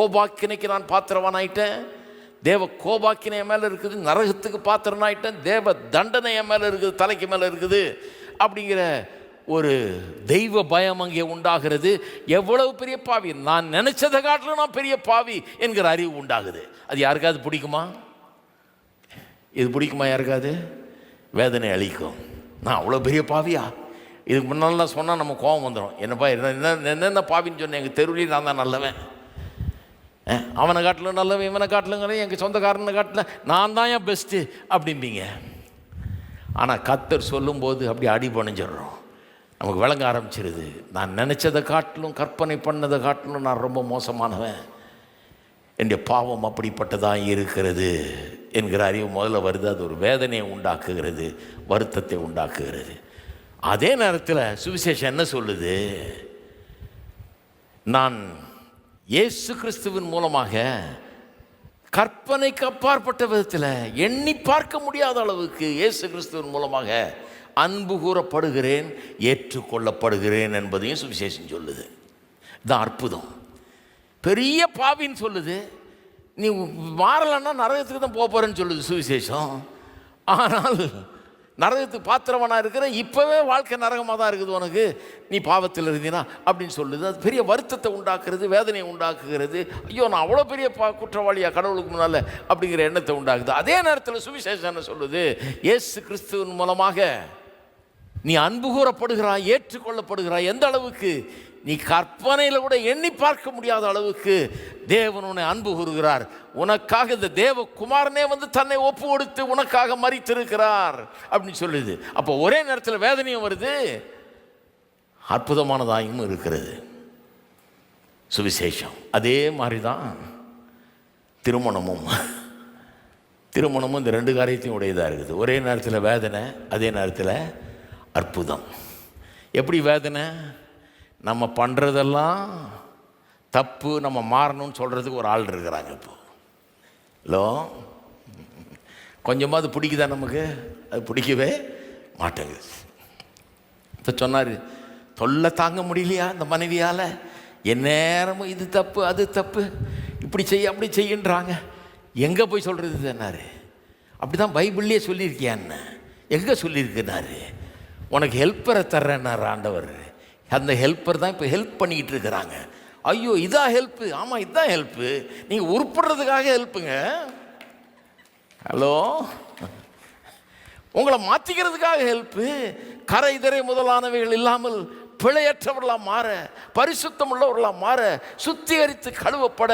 கோபாக்கினைக்கு நான் பாத்திரவான் ஆயிட்டேன், தேவ கோபாக்கினை என் மேலே இருக்குது, நரகத்துக்கு பாத்திரன் ஆயிட்டேன், தேவ தண்டனை என் மேலே இருக்குது, தலைக்கு மேலே இருக்குது அப்படிங்கிற ஒரு தெய்வ பயம் அங்கே உண்டாகிறது. எவ்வளவு பெரிய பாவி, நான் நினைச்சதை காட்டிலும் நான் பெரிய பாவி என்கிற அறிவு உண்டாகுது. அது யாருக்காவது பிடிக்குமா? இது பிடிக்குமா யாருக்காவது? வேதனை அளிக்கும். நான் அவ்வளோ பெரிய பாவியா? இதுக்கு முன்னாலாம் சொன்னால் நம்ம கோபம் வந்துடும். என்னப்பா என்னென்ன பாவின்னு சொன்னேன், எங்கள் தெருவிலையும் நான் தான் நல்லவன், அவனை காட்டிலும் நல்லவன், இவனை காட்டிலுங்கிற எங்கள் சொந்தக்காரனை காட்டில நான் தான் ஏன் பெஸ்ட்டு அப்படிம்பீங்க. ஆனால் கர்த்தர் சொல்லும்போது அப்படி அடி பணிஞ்சிடுறோம், நமக்கு விளங்க ஆரம்பிச்சிருது. நான் நினச்சதை காட்டிலும் கற்பனை பண்ணதை காட்டிலும் நான் ரொம்ப மோசமானவன், என்னுடைய பாவம் அப்படிப்பட்டதாக இருக்கிறது என்கிற அறிவு முதல்ல வருது. அது ஒரு வேதனையை உண்டாக்குகிறது, வருத்தத்தை உண்டாக்குகிறது. அதே நேரத்தில் சுவிசேஷம் என்ன சொல்லுது? நான் இயேசு கிறிஸ்துவின் மூலமாக கற்பனைக்கு அப்பாற்பட்ட விதத்தில், எண்ணி பார்க்க முடியாத அளவுக்கு இயேசு கிறிஸ்துவின் மூலமாக அன்பு கூறப்படுகிறேன், ஏற்றுக்கொள்ளப்படுகிறேன் என்பதையும் சுவிசேஷம் சொல்லுது. இதுதான் அற்புதம். பெரிய பாவின்னு சொல்லுது, நீ மாறலன்னா நரகத்துக்கு தான் போகிறேன்னு சொல்லுது சுவிசேஷம். ஆனால் நரகத்துக்கு பாத்திரவனாக இருக்கிற இப்போவே வாழ்க்கை நரகமாக தான் இருக்குது உனக்கு, நீ பாவத்தில் இருந்தீனா அப்படின்னு சொல்லுது. அது பெரிய வருத்தத்தை உண்டாக்குறது, வேதனையை உண்டாக்குகிறது. ஐயோ நான் அவ்வளோ பெரிய குற்றவாளியாக கடவுளுக்கு முன்னால் அப்படிங்கிற எண்ணத்தை உண்டாக்குது. அதே நேரத்தில் சுவிசேஷம் என்ன சொல்லுது? இயேசு கிறிஸ்துவின் மூலமாக நீ அன்பு கூறப்படுகிறாய், ஏற்றுக்கொள்ளப்படுகிறாய். எந்த அளவுக்கு? நீ கற்பனையில் கூட எண்ணி பார்க்க முடியாத அளவுக்கு தேவன் உன்னை அன்பு கூறுகிறார். உனக்காக இந்த தேவ குமாரனே வந்து தன்னை ஒப்பு கொடுத்து உனக்காக மரித்திருக்கிறார் அப்படின்னு சொல்லுது. அப்போ ஒரே நேரத்தில் வேதனையும் வருது, அற்புதமானதாயும் இருக்கிறது சுவிசேஷம். அதே மாதிரி தான் திருமணமும் இந்த ரெண்டு காரியத்தையும் உடையதாக இருக்குது. ஒரே நேரத்தில் வேதனை, அதே நேரத்தில் அற்புதம். எப்படி வேதனை? நம்ம பண்ணுறதெல்லாம் தப்பு, நம்ம மாறணும்னு சொல்கிறதுக்கு ஒரு ஆள் இருக்கிறாங்க. இப்போ ஹலோ, கொஞ்சமாக அது பிடிக்குதா நமக்கு? அது பிடிக்கவே மாட்டேங்குது. இப்போ சொன்னார், தொல்லை தாங்க முடியலையா இந்த மனைவியால், எந்நேரமும் இது தப்பு அது தப்பு, இப்படி செய்ய அப்படி செய்யன்றாங்க. எங்கே போய் சொல்கிறது என்னாரு? அப்படி தான் பைபிள்லேயே சொல்லியிருக்கியான்னு எங்கே சொல்லியிருக்குனாரு? உனக்கு ஹெல்ப்பரை தர்றேன்னாரு ஆண்டவர். அந்த ஹெல்ப்பர் தான் இப்போ ஹெல்ப் பண்ணிக்கிட்டு இருக்கிறாங்க. ஐயோ இதான் ஹெல்ப்பு? ஆமாம் இதுதான் ஹெல்ப்பு. நீங்கள் உருப்படுறதுக்காக ஹெல்ப்புங்க. ஹலோ, உங்களை மாற்றிக்கிறதுக்காக ஹெல்ப்பு. கரை இதரை முதலானவைகள் இல்லாமல் பிழையற்றவர்களாக மாற, பரிசுத்தம் உள்ளவர்களாக மாற, சுத்திகரித்து கழுவப்பட